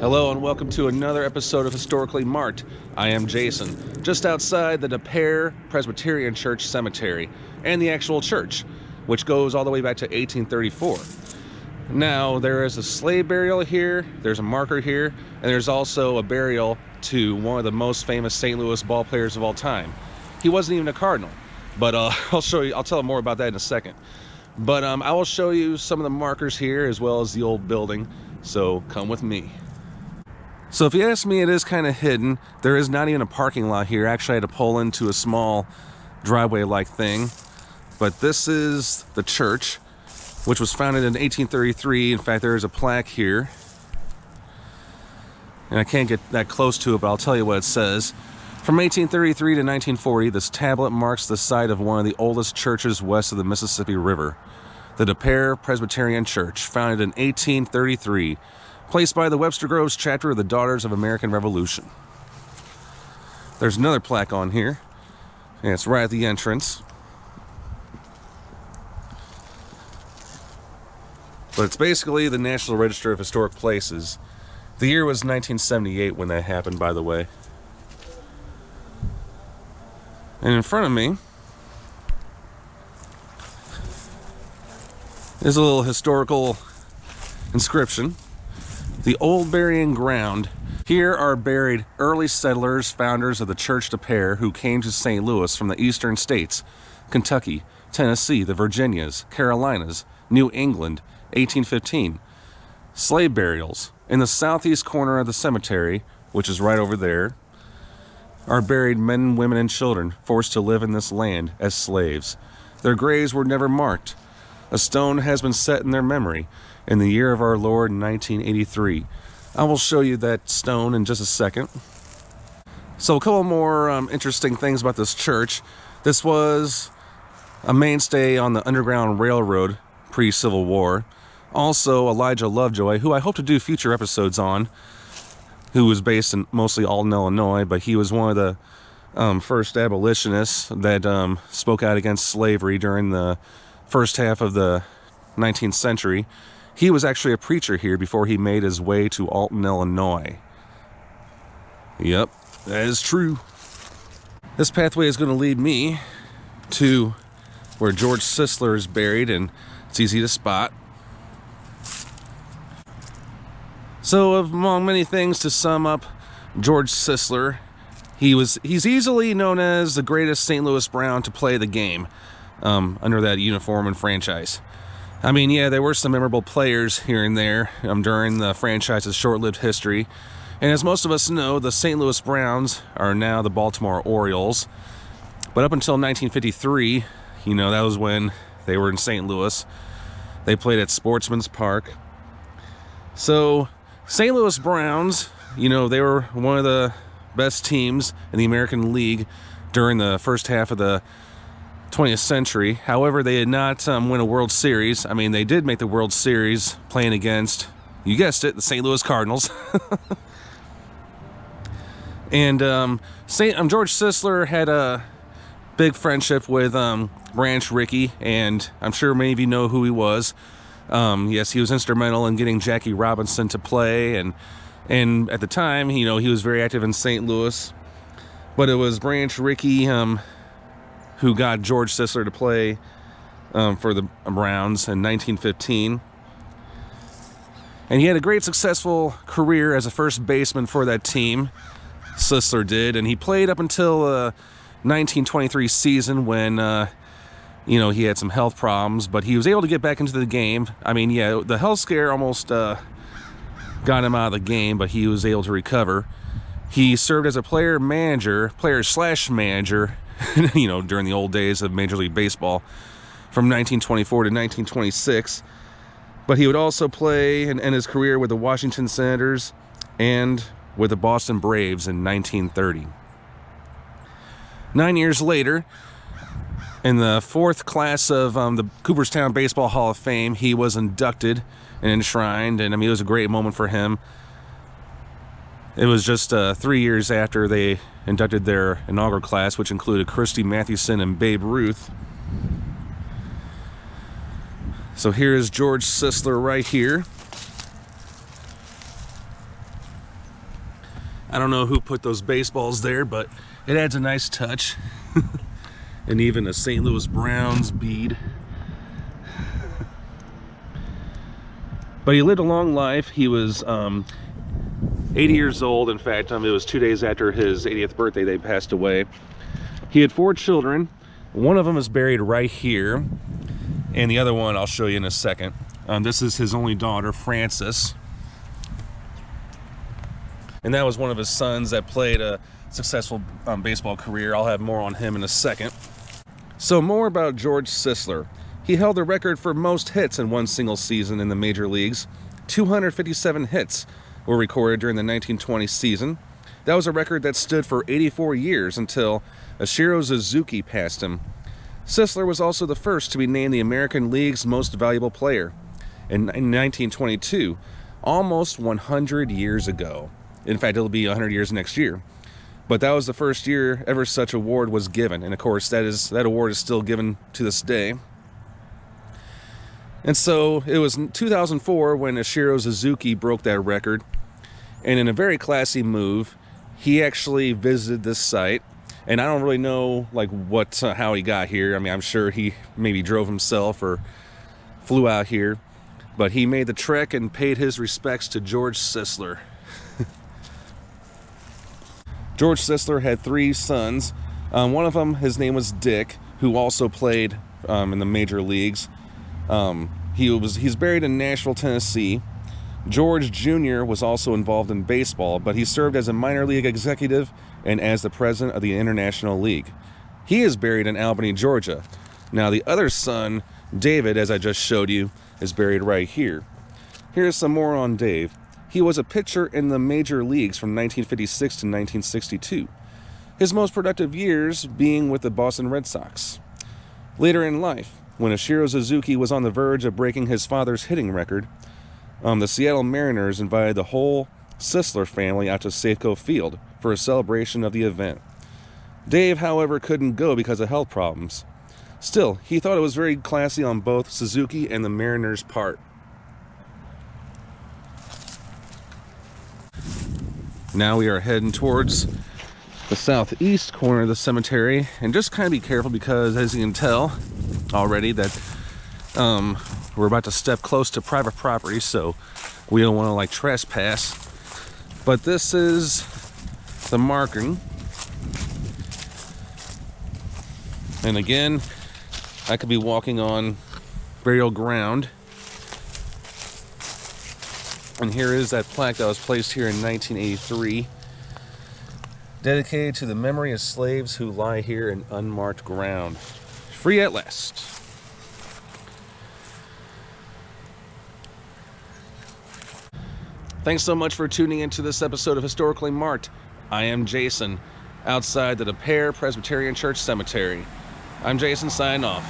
Hello and welcome to another episode of Historically Marked. I am Jason, just outside the a.k.a. Presbyterian Church Cemetery, and the actual church, which goes all the way back to 1834. Now, there is a slave burial here, there's a marker here, and there's also a burial to one of the most famous St. Louis ball players of all time. He wasn't even a Cardinal, but I'll tell more about that in a second. But I will show you some of the markers here as well as the old building, so come with me. So if you ask me, it is kind of hidden. There is not even a parking lot here. Actually, I had to pull into a small driveway-like thing. But this is the church, which was founded in 1833. In fact, there is a plaque here. And I can't get that close to it, but I'll tell you what it says. From 1833 to 1940, this tablet marks the site of one of the oldest churches west of the Mississippi River, the a.k.a. Presbyterian Church, founded in 1833. Placed by the Webster Groves chapter of the Daughters of American Revolution. There's another plaque on here, and it's right at the entrance. But it's basically the National Register of Historic Places. The year was 1978 when that happened, by the way. And in front of me is a little historical inscription. The old burying ground. Here are buried early settlers, founders of the church a.k.a. who came to St. Louis from the eastern states, Kentucky, Tennessee, the Virginias, Carolinas, New England, 1815. Slave burials. In the southeast corner of the cemetery, which is right over there, are buried men, women, and children forced to live in this land as slaves. Their graves were never marked. A stone has been set in their memory in the year of our Lord, 1983. I will show you that stone in just a second. So a couple more interesting things about this church. This was a mainstay on the Underground Railroad pre-Civil War. Also, Elijah Lovejoy, who I hope to do future episodes on, who was based in mostly Alton, Illinois, but he was one of the first abolitionists that spoke out against slavery during the first half of the 19th century. He was actually a preacher here before he made his way to Alton, Illinois. Yep, that is true. This pathway is going to lead me to where George Sisler is buried, and it's easy to spot. So, among many things to sum up George Sisler, he's easily known as the greatest St. Louis Brown to play the game under that uniform and franchise. I mean, yeah, there were some memorable players here and there during the franchise's short-lived history. And as most of us know, the St. Louis Browns are now the Baltimore Orioles. But up until 1953, that was when they were in St. Louis. They played at Sportsman's Park. So, St. Louis Browns, they were one of the best teams in the American League during the first half of the 20th century. However, they did not win a World Series. I mean, they did make the World Series playing against, you guessed it, the St. Louis Cardinals. And George Sisler had a big friendship with Branch Rickey, and I'm sure many of you know who he was. Yes, he was instrumental in getting Jackie Robinson to play, and at the time, he was very active in St. Louis. But it was Branch Rickey who got George Sisler to play for the Browns in 1915. And he had a great successful career as a first baseman for that team, Sisler did, and he played up until the 1923 season when, he had some health problems, but he was able to get back into the game. I mean, yeah, the health scare almost got him out of the game, but he was able to recover. He served as a player/manager during the old days of Major League Baseball from 1924 to 1926. But he would also play and end his career with the Washington Senators, and with the Boston Braves in 1930. 9 years later, in the fourth class of the Cooperstown Baseball Hall of Fame, he was inducted and enshrined, and I mean, it was a great moment for him. It was just 3 years after they inducted their inaugural class, which included Christy Mathewson and Babe Ruth. So here is George Sisler right here. I don't know who put those baseballs there, but it adds a nice touch. And even a St. Louis Browns bead. But he lived a long life. He was 80 years old. In fact, it was 2 days after his 80th birthday they passed away. He had 4 children. One of them is buried right here, and the other one I'll show you in a second. This is his only daughter, Frances. And that was one of his sons that played a successful baseball career. I'll have more on him in a second. So more about George Sisler. He held the record for most hits in one single season in the major leagues. 257 hits were recorded during the 1920 season. That was a record that stood for 84 years until Ashiro Suzuki passed him. Sisler was also the first to be named the American League's most valuable player in 1922, almost 100 years ago. In fact, it'll be 100 years next year. But that was the first year ever such award was given. And of course, that award is still given to this day. And so it was in 2004 when Ashiro Suzuki broke that record. And in a very classy move, he actually visited this site. And I don't really know how he got here. I mean, I'm sure he maybe drove himself or flew out here. But he made the trek and paid his respects to George Sisler. George Sisler had 3 sons. One of them, his name was Dick, who also played in the major leagues. He's buried in Nashville, Tennessee. George Jr. was also involved in baseball, but he served as a minor league executive and as the president of the International League. He is buried in Albany, Georgia. Now the other son, David, as I just showed you, is buried right here. Here's some more on Dave. He was a pitcher in the major leagues from 1956 to 1962. His most productive years being with the Boston Red Sox. Later in life, when Ashiro Suzuki was on the verge of breaking his father's hitting record, the Seattle Mariners invited the whole Sisler family out to Safeco Field for a celebration of the event. Dave, however, couldn't go because of health problems. Still, he thought it was very classy on both Suzuki and the Mariners' part. Now we are heading towards the southeast corner of the cemetery, and just kind of be careful because, as you can tell already, that we're about to step close to private property, so we don't want to trespass. But this is the marking, and again, I could be walking on burial ground. And here is that plaque that was placed here in 1983, dedicated to the memory of slaves who lie here in unmarked ground. Free at last. Thanks so much for tuning into this episode of Historically Marked. I am Jason, outside the a.k.a. Presbyterian Church Cemetery. I'm Jason, signing off.